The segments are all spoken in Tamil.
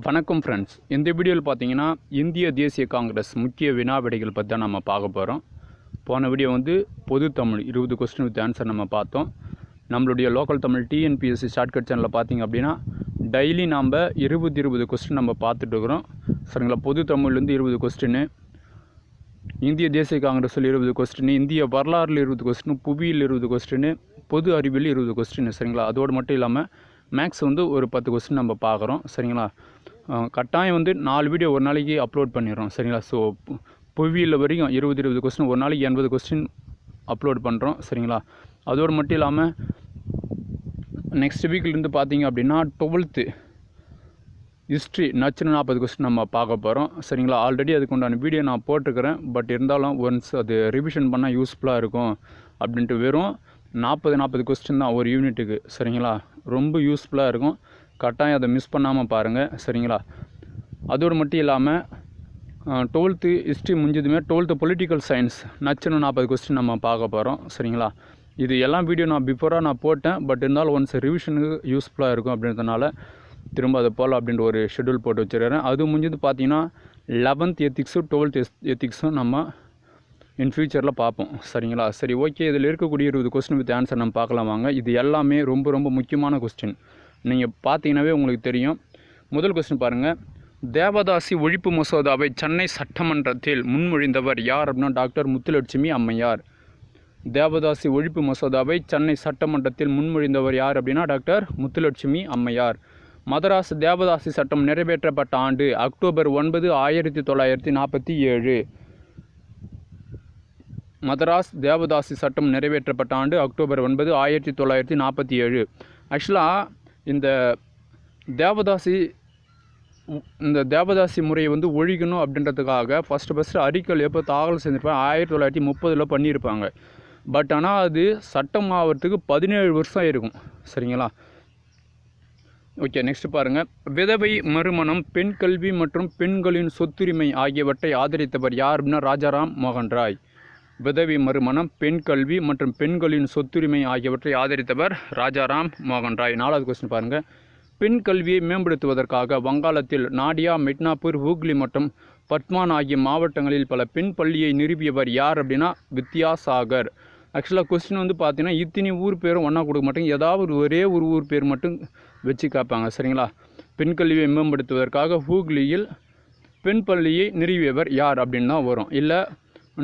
வணக்கம் ஃப்ரெண்ட்ஸ். இந்த வீடியோவில் பார்த்தீங்கன்னா இந்திய தேசிய காங்கிரஸ் முக்கிய வினா விடைகள் பற்றி தான் நம்ம பார்க்க போகிறோம். போன வீடியோ பொது தமிழ் 20 கொஸ்டின் வித் ஆன்சர் நம்ம பார்த்தோம். நம்மளுடைய லோக்கல் தமிழ் டிஎன்பிஎஸ்சி ஷார்ட்கட் சேனலில் பார்த்தீங்க அப்படின்னா டெய்லி நாம் 20 கொஸ்டின் நம்ம பார்த்துட்டு இருக்கிறோம். சரிங்களா? பொது தமிழ்லேருந்து 20 கொஸ்டின், இந்திய தேசிய காங்கிரஸில் 20 கொஸ்டின், இந்திய வரலாறில் 20 கொஸ்டின், புவியில் 20 கொஸ்டின், பொது அறிவியல் 20 கொஸ்டின். சரிங்களா? அதோடு மட்டும் இல்லாமல் மேக்ஸ் ஒரு 10 கொஸ்டின் நம்ம பார்க்குறோம். சரிங்களா? கட்டாயம் 4 வீடியோ ஒரு நாளைக்கு அப்லோட் பண்ணிடுறோம். சரிங்களா? ஸோ புவியில் வரைக்கும் 20 கொஸ்டின், ஒரு நாளைக்கு 80 கொஸ்டின் அப்லோட் பண்ணுறோம். சரிங்களா? அதோடு மட்டும் இல்லாமல் நெக்ஸ்ட் வீக்லேருந்து பார்த்தீங்க அப்படின்னா 12th ஹிஸ்ட்ரி நச்சுன்னு 40 கொஸ்டின் நம்ம பார்க்க போகிறோம். சரிங்களா? ஆல்ரெடி அதுக்கு உண்டான வீடியோ நான் போட்டிருக்கிறேன். பட் இருந்தாலும் ஒன்ஸ் அது ரிவிஷன் பண்ணால் யூஸ்ஃபுல்லாக இருக்கும் அப்படின்ட்டு வெறும் 40 கொஸ்டின் தான் ஒரு யூனிட்டுக்கு. சரிங்களா? ரொம்ப யூஸ்ஃபுல்லாக இருக்கும். கட்டாயம் அதை மிஸ் பண்ணாமல் பாருங்கள். சரிங்களா? அதோடு மட்டும் இல்லாமல் 12th history முடிஞ்சதுமே 12th political science நச்சுன்னு 40 கொஸ்டின் நம்ம பார்க்க போகிறோம். சரிங்களா? இது எல்லாம் வீடியோ நான் பிஃபோராக நான் போட்டேன். பட் இருந்தாலும் ஒன்ஸ் ரிவிஷனுக்கு யூஸ்ஃபுல்லாக இருக்கும் அப்படின்றதுனால திரும்ப அதை போல் அப்படின்ற ஒரு ஷெடியூல் போட்டு வச்சுருக்கிறேன். அது முடிஞ்சது பார்த்தீங்கன்னா 11th எத்திக்ஸும் 12th எத்திக்ஸும் நம்ம இன் ஃபியூச்சரில் பார்ப்போம். சரிங்களா? சரி, ஓகே. இதில் இருக்கக்கூடிய 20 கொஸ்டின் வித் ஆன்சர் நம்ம பார்க்கலாம் வாங்க. இது எல்லாமே ரொம்ப முக்கியமான கொஸ்டின். நீங்கள் பார்த்தீங்கன்னாவே உங்களுக்கு தெரியும். முதல் கொஸ்டின் பாருங்கள். தேவதாசி ஒழிப்பு மசோதாவை சென்னை சட்டமன்றத்தில் முன்மொழிந்தவர் யார் அப்படின்னா டாக்டர் முத்துலட்சுமி அம்மையார். தேவதாசி ஒழிப்பு மசோதாவை சென்னை சட்டமன்றத்தில் முன்மொழிந்தவர் யார் அப்படின்னா டாக்டர் முத்துலட்சுமி அம்மையார். மதராஸ் தேவதாசி சட்டம் நிறைவேற்றப்பட்ட ஆண்டு அக்டோபர் 9, 1947. மதராஸ் தேவதாசி சட்டம் நிறைவேற்றப்பட்ட ஆண்டு அக்டோபர் 9, 1947. ஆக்சுவலாக இந்த தேவதாசி முறையை ஒழிக்கணும் அப்படின்றதுக்காக ஃபஸ்ட்டு அறிக்கை எப்போ தாக்கல் செஞ்சிருப்பாங்க 1930 பண்ணியிருப்பாங்க. பட் ஆனால் அது சட்டம் ஆகிறதுக்கு 17 வருஷம் இருக்கும். சரிங்களா? ஓகே, நெக்ஸ்ட் பாருங்கள். விதவை மறுமணம், பெண் கல்வி மற்றும் பெண்களின் சொத்துரிமை ஆகியவற்றை ஆதரித்தவர் யார் அப்படின்னா ராஜாராம் மோகன் ராய். விதவை மறுமணம், பெண் கல்வி மற்றும் பெண்களின் சொத்துரிமை ஆகியவற்றை ஆதரித்தவர் ராஜாராம் மோகன் ராய். 4வது கொஸ்டின் பாருங்கள். பெண் கல்வியை மேம்படுத்துவதற்காக வங்காளத்தில் நாடியா, மிட்னாப்பூர், ஹூக்ளி மற்றும் பட்மான் ஆகிய மாவட்டங்களில் பல பெண் பள்ளியை நிறுவியவர் யார் அப்படின்னா வித்யாசாகர். ஆக்சுவலாக கொஸ்டின் பார்த்தீங்கன்னா இத்தனை ஊர் பேரும் ஒன்றா கொடுக்க மாட்டாங்க. ஏதாவது ஒரே ஒரு ஊர் பேர் மட்டும் வச்சு கேட்பாங்க. சரிங்களா? பெண் கல்வியை மேம்படுத்துவதற்காக ஹூக்ளியில் பெண் பள்ளியை நிறுவியவர் யார் அப்படின்னு தான் வரும். இல்லை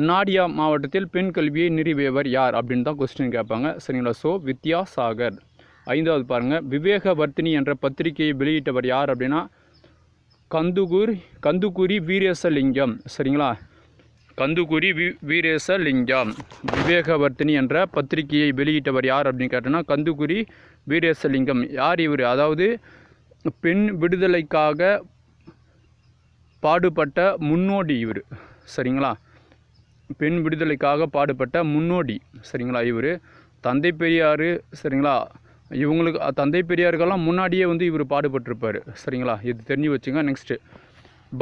நாடியா மாவட்டத்தில் பெண் கல்வியை நிறுவியவர் யார் அப்படின்னு தான் கொஸ்டின் கேட்பாங்க. சரிங்களா? ஸோ வித்யாசாகர். 5வது பாருங்கள். விவேகவர்த்தினி என்ற பத்திரிகையை வெளியிட்டவர் யார் அப்படின்னா கந்துகுரி வீரேசலிங்கம். சரிங்களா? கந்துகுரி வீரேசலிங்கம். விவேகவர்த்தினி என்ற பத்திரிகையை வெளியிட்டவர் யார் அப்படின்னு கேட்டோன்னா கந்துகுரி வீரேசலிங்கம். யார் இவர்? அதாவது பெண் விடுதலைக்காக பாடுபட்ட முன்னோடி இவர். சரிங்களா? பெண் விடுதலைக்காக பாடுபட்ட முன்னோடி. சரிங்களா? இவர் தந்தை பெரியார். சரிங்களா? இவங்களுக்கு தந்தை பெரியாருக்கெல்லாம் முன்னாடியே இவர் பாடுபட்டிருப்பார். சரிங்களா? இது தெரிஞ்சு வச்சுங்க. நெக்ஸ்ட்டு,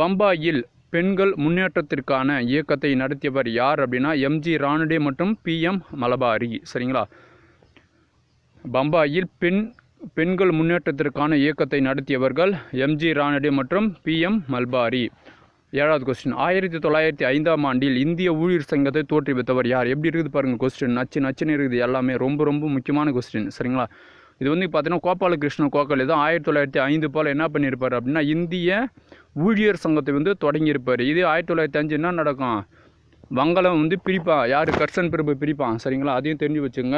பம்பாயில் பெண்கள் முன்னேற்றத்திற்கான இயக்கத்தை நடத்தியவர் யார் அப்படின்னா எம்ஜி ராணடே மற்றும் பிஎம் மலபாரி. சரிங்களா? பம்பாயில் பெண்கள் முன்னேற்றத்திற்கான இயக்கத்தை நடத்தியவர்கள் எம்ஜி ராணடே மற்றும் பிஎம் மல்பாரி. 7வது கொஸ்டின். 1905ஆம் ஆண்டில் இந்திய ஊழியர் சங்கத்தை தோற்றுவித்தவர் யார்? எப்படி இருக்குது பாருங்கள் கொஸ்டின். நச்சுன்னு இருக்குது. எல்லாமே ரொம்ப முக்கியமான கொஸ்டின். சரிங்களா? இது பார்த்தீங்கன்னா கோபாலகிருஷ்ண கோகலே தான் 1905 போல் என்ன பண்ணியிருப்பார் அப்படின்னா இந்திய ஊழியர் சங்கத்தை தொடங்கியிருப்பார். இது 1905 என்ன நடக்கும்? வங்காளம் பிரிப்பான். யார்? கர்சன் பிரபு பிரிப்பான். சரிங்களா? அதையும் தெரிஞ்சு வச்சுங்க.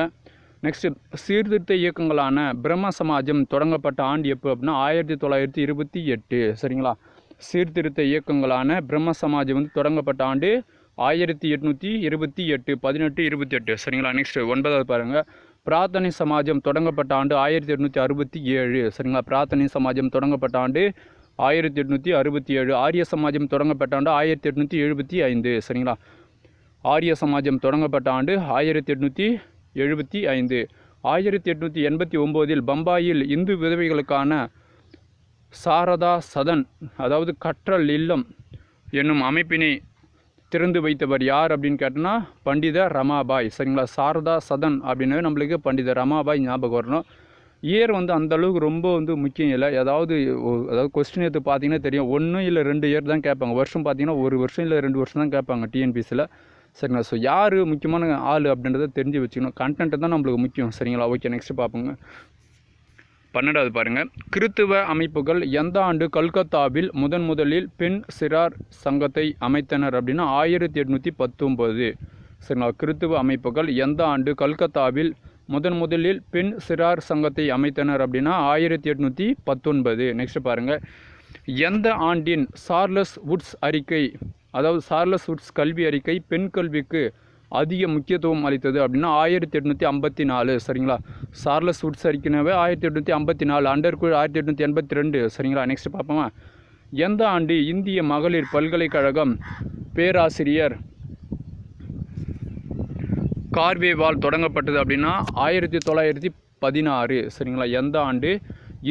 நெக்ஸ்ட்டு, சீர்திருத்த இயக்கங்களான பிரம்ம சமாஜம் தொடங்கப்பட்ட ஆண்டு எப்போ அப்படின்னா 1928. சரிங்களா? சீர்திருத்த இயக்கங்களான பிரம்ம சமாஜம் தொடங்கப்பட்ட ஆண்டு 1828. 1828. சரிங்களா? நெக்ஸ்ட்டு 9வது பாருங்கள். பிரார்த்தனை சமாஜம் தொடங்கப்பட்ட ஆண்டு 1867. சரிங்களா? பிரார்த்தனை சமாஜம் தொடங்கப்பட்ட ஆண்டு 1867. ஆரிய சமாஜம் தொடங்கப்பட்ட ஆண்டு 1875. சரிங்களா? ஆரிய சமாஜம் தொடங்கப்பட்ட ஆண்டு 1875. 1889 பம்பாயில் இந்து விதவைகளுக்கான சாரதா சதன், அதாவது கற்றல் இல்லம் என்னும் அமைப்பினை திறந்து வைத்தவர் யார் அப்படின்னு கேட்டோன்னா பண்டித ரமாபாய். சரிங்களா? சாரதா சதன் அப்படின்னாவே நம்மளுக்கு பண்டித ரமாபாய் ஞாபகம் வரணும். இயர் வந்து அந்தளவுக்கு ரொம்ப வந்து முக்கியம் இல்லை. அதாவது கொஸ்டின் எடுத்து பார்த்தீங்கன்னா தெரியும், 1 இல்லை 2 இயர் தான் கேட்பாங்க. வருஷம் பார்த்தீங்கன்னா 1 வருஷம் இல்லை 2 வருஷம் தான் கேட்பாங்க டிஎன்பிசியில். சரிங்களா? ஸோ யார் முக்கியமான ஆள் அப்படின்றத தெரிஞ்சு வச்சுக்கணும். கண்டென்ட்டு தான் நம்மளுக்கு முக்கியம். சரிங்களா? ஓகே, நெக்ஸ்ட்டு பார்ப்போங்க. 12வது பாருங்கள். கிறித்துவ அமைப்புகள் எந்த ஆண்டு கல்கத்தாவில் முதலில் பெண் சிறார் சங்கத்தை அமைத்தனர் அப்படின்னா 1819. சரிங்களா? கிறித்துவ அமைப்புகள் எந்த ஆண்டு கல்கத்தாவில் முதலில் பெண் சிறார் சங்கத்தை அமைத்தனர் அப்படின்னா 1819. நெக்ஸ்ட் பாருங்கள். எந்த ஆண்டின் சார்லஸ் வுட்ஸ் அறிக்கை, அதாவது சார்லஸ் வுட்ஸ் கல்வி அறிக்கை பெண் கல்விக்கு அதிக முக்கியத்துவம் அளித்தது அப்படின்னா 1854. சரிங்களா? சார்லஸ் வுட்ஸ் அறிக்கைனாவே 1854, அண்டர்குட் 1882. சரிங்களா? நெக்ஸ்ட் பார்ப்போமா. எந்த ஆண்டு இந்திய மகளிர் பல்கலைக்கழகம் பேராசிரியர் கார்வேவால் தொடங்கப்பட்டது அப்படின்னா 1916. சரிங்களா? எந்த ஆண்டு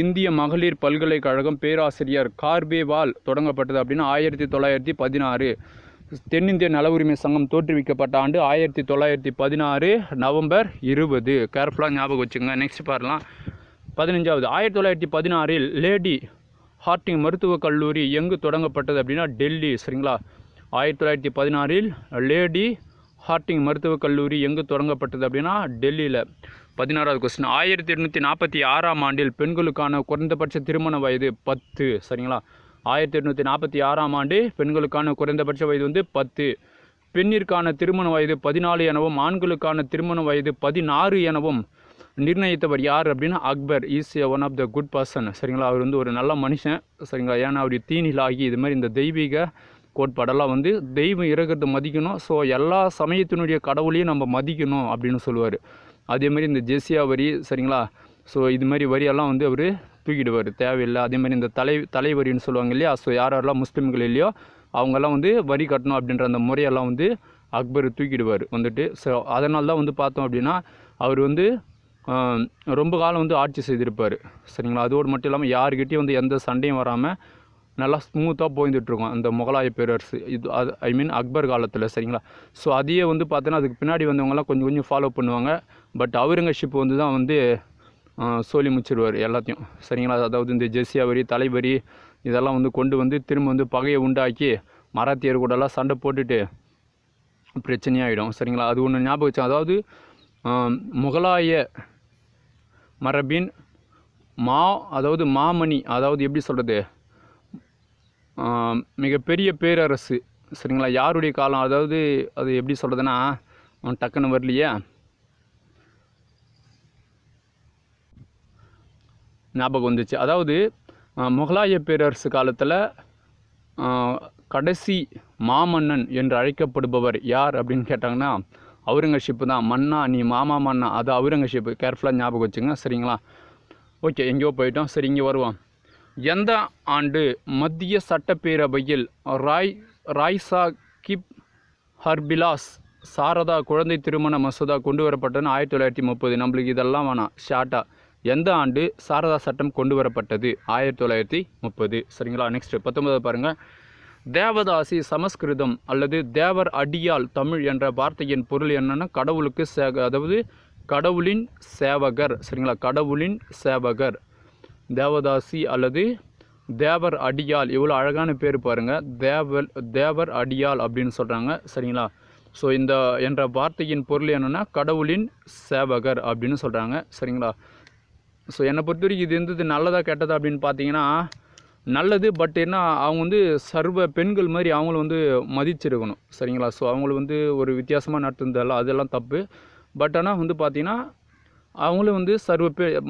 இந்திய மகளிர் பல்கலைக்கழகம் பேராசிரியர் கார்வேவால் தொடங்கப்பட்டது அப்படின்னா 1916. தென்னிந்திய நல உரிமை சங்கம் தோற்றுவிக்கப்பட்ட ஆண்டு 1916 நவம்பர் 20. கேர்ஃபுல்லாக ஞாபகம் வச்சுங்க. நெக்ஸ்ட் பாருலாம். 15வது. 1916 லேடி ஹார்டிங் மருத்துவக் கல்லூரி எங்கு தொடங்கப்பட்டது அப்படின்னா டெல்லி. சரிங்களா? 1916 லேடி ஹார்டிங் மருத்துவக் கல்லூரி எங்கு தொடங்கப்பட்டது அப்படின்னா டெல்லியில். 16வது கொஸ்டின். 1846 ஆண்டில் பெண்களுக்கான குறைந்தபட்ச திருமண வயது 10. சரிங்களா? 1846 ஆண்டு பெண்களுக்கான குறைந்தபட்ச வயது வந்து 10. பெண்ணிற்கான திருமண வயது 14 எனவும் ஆண்களுக்கான திருமண வயது 16 எனவும் நிர்ணயித்தவர் யார் அப்படின்னா Akbar. Is one of the good person. சரிங்களா? அவர் வந்து ஒரு நல்ல மனுஷன். சரிங்களா? ஏன்னா அவர் தீனிலாகி இது மாதிரி இந்த தெய்வீக கோட்பாடெல்லாம் வந்து தெய்வம் இறக்கிறது மதிக்கணும். ஸோ எல்லா சமயத்தினுடைய கடவுளையும் நம்ம மதிக்கணும் அப்படின்னு சொல்லுவார். அதேமாதிரி இந்த ஜெசியா வரி, சரிங்களா? ஸோ இது மாதிரி வரியெல்லாம் வந்து அவர் தூக்கிடுவார், தேவையில்லை. அதேமாதிரி இந்த தலைவரின்னு சொல்லுவாங்க இல்லையா? ஸோ யாரெல்லாம் முஸ்லீம்கள் இல்லையோ அவங்கெல்லாம் வந்து வரி கட்டணும் அப்படின்ற அந்த முறையெல்லாம் வந்து அக்பர் தூக்கிடுவார் வந்துட்டு. ஸோ அதனால தான் வந்து பார்த்தோம் அப்படின்னா அவர் வந்து ரொம்ப காலம் வந்து ஆட்சி செய்திருப்பார். சரிங்களா? அதோடு மட்டும் இல்லாமல் யாருக்கிட்டையும் வந்து எந்த சண்டையும் வராமல் நல்லா ஸ்மூத்தாக போய்ந்துட்டுருக்கோம் அந்த முகலாய பேரரசு. இது அது அக்பர் காலத்தில். சரிங்களா? ஸோ அதையே வந்து பார்த்தோன்னா அதுக்கு பின்னாடி வந்தவங்கலாம் கொஞ்சம் ஃபாலோ பண்ணுவாங்க. பட் அவுரங்கசீப் வந்து தான் வந்து சொல்லி முடிச்சிருவார் எல்லாத்தையும். சரிங்களா? அதாவது இந்த ஜெசியா வரி, தலைவரி இதெல்லாம் வந்து கொண்டு வந்து திரும்ப வந்து பகையை உண்டாக்கி மராத்தியர் கூடலாம் சண்டை போட்டுட்டு பிரச்சனையாகிடும். சரிங்களா? அது ஒன்று ஞாபகம் வச்சேன். அதாவது முகலாய மரபின் அதாவது மாமணி, அதாவது எப்படி சொல்கிறது, மிகப்பெரிய பேரரசு. சரிங்களா? யாருடைய காலம், அதாவது அது எப்படி சொல்கிறதுனா டக்குன்னு வரலையே, ஞாபகம் வந்துச்சு. அதாவது முகலாய பேரரசு காலத்தில் கடைசி மாமன்னன் என்று அழைக்கப்படுபவர் யார் அப்படின்னு கேட்டாங்கன்னா அவுரங்கசீப்பு தான். மன்னா நீ மாமா மன்னா, அது அவுரங்கசீப்பு. கேர்ஃபுல்லாக ஞாபகம் வச்சுங்க. சரிங்களா? ஓகே, எங்கேயோ போயிட்டோம். சரி, இங்கே வருவோம். எந்த ஆண்டு மத்திய சட்டப்பேரவையில் ராய் சாஹிப் ஹர்பிலாஸ் சாரதா குழந்தை திருமண மசோதா கொண்டு வரப்பட்டதுன்னு 1930. நம்மளுக்கு இதெல்லாம் வேணாம், ஷார்ட்டாக. எந்த ஆண்டு சாரதா சட்டம் கொண்டு வரப்பட்டது? 1930. சரிங்களா? நெக்ஸ்ட் 19 பாருங்கள். தேவதாசி சமஸ்கிருதம் அல்லது தேவர் அடியால் தமிழ் என்ற வார்த்தையின் பொருள் என்னென்னா கடவுளுக்கு அதாவது கடவுளின் சேவகர். சரிங்களா? கடவுளின் சேவகர். தேவதாசி அல்லது தேவர் அடியால், இவ்வளோ அழகான பேர் பாருங்கள். தேவர் அடியால் அப்படின்னு சொல்கிறாங்க. சரிங்களா? ஸோ இந்த என்ற வார்த்தையின் பொருள் என்னென்னா கடவுளின் சேவகர் அப்படின்னு சொல்கிறாங்க. சரிங்களா? ஸோ என்னை பொறுத்த வரைக்கும் இது இருந்தது நல்லதா கெட்டதா அப்படின்னு பார்த்தீங்கன்னா நல்லது. பட் என்ன, அவங்க வந்து சர்வ பெண்கள் மாதிரி அவங்களும் வந்து மதிச்சிருக்கணும். சரிங்களா? ஸோ அவங்கள வந்து ஒரு வித்தியாசமாக நடத்துனதெல்லாம் அதெல்லாம் தப்பு. பட் ஆனால் வந்து பார்த்திங்கன்னா அவங்களும் வந்து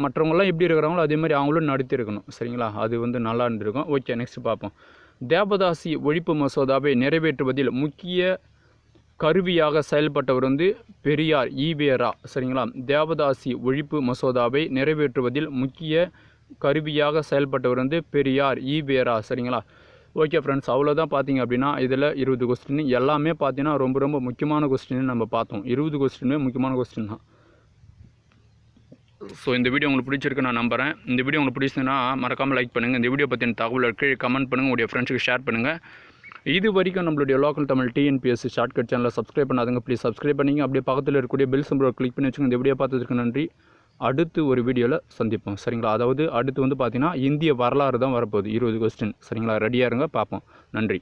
மற்றவங்களாம் எப்படி இருக்கிறாங்களோ அதே மாதிரி அவங்களும் நடத்தியிருக்கணும். சரிங்களா? அது வந்து நல்லா இருந்திருக்கும். ஓகே, நெக்ஸ்ட் பார்ப்போம். தேவதாசி ஒழிப்பு மசோதாவை நிறைவேற்றுவதில் முக்கிய கருவியாக செயல்பட்டவர் வந்து பெரியார் ஈவேரா. சரிங்களா? தேவதாசி ஒழிப்பு மசோதாவை நிறைவேற்றுவதில் முக்கிய கருவியாக செயல்பட்டவர் வந்து பெரியார் ஈவேரா. சரிங்களா? ஓகே ஃப்ரெண்ட்ஸ், அவ்வளோதான். பார்த்தீங்க அப்படின்னா இதில் 20 கொஸ்டின் எல்லாமே பார்த்தீங்கன்னா ரொம்ப ரொம்ப முக்கியமான கொஸ்டின் நம்ம பார்த்தோம். 20 கொஸ்டினுமே முக்கியமான கொஸ்டின் தான். ஸோ இந்த வீடியோ உங்களுக்கு பிடிச்சிருக்கு நான் நம்புகிறேன். இந்த வீடியோ உங்களுக்கு பிடிச்சிருந்தா மறக்காமல் லைக் பண்ணுங்கள். இந்த வீடியோ பற்றின தகவல் கீழே கமெண்ட் பண்ணுங்கள், உங்களுடைய ஃப்ரெண்ட்ஸுக்கு ஷேர் பண்ணுங்கள். இது வரைக்கும் நம்மளுடைய லோக்கல் தமிழ் டிஎன்பிஎஸ்சி ஷார்ட்கட் சேனலை சப்ஸ்கிரைப் பண்ணாதுங்க, ப்ளீஸ் சப்ஸ்கிரைப் பண்ணிங்க. அப்படியே பக்கத்தில் இருக்கக்கூடிய பெல் சிம்பலை கிளிக் பண்ணி வச்சுங்க. இந்த வீடியோ பார்த்ததுக்கு நன்றி. அடுத்து ஒரு வீடியோவில் சந்திப்போம் சரிங்களா. அதாவது அடுத்து வந்து பார்த்திங்கன்னா இந்திய வரலாறு தான் வரப்போகுது 20 கொஸ்டின் சரிங்களா. ரெடியாக இருங்க, பார்ப்போம். நன்றி.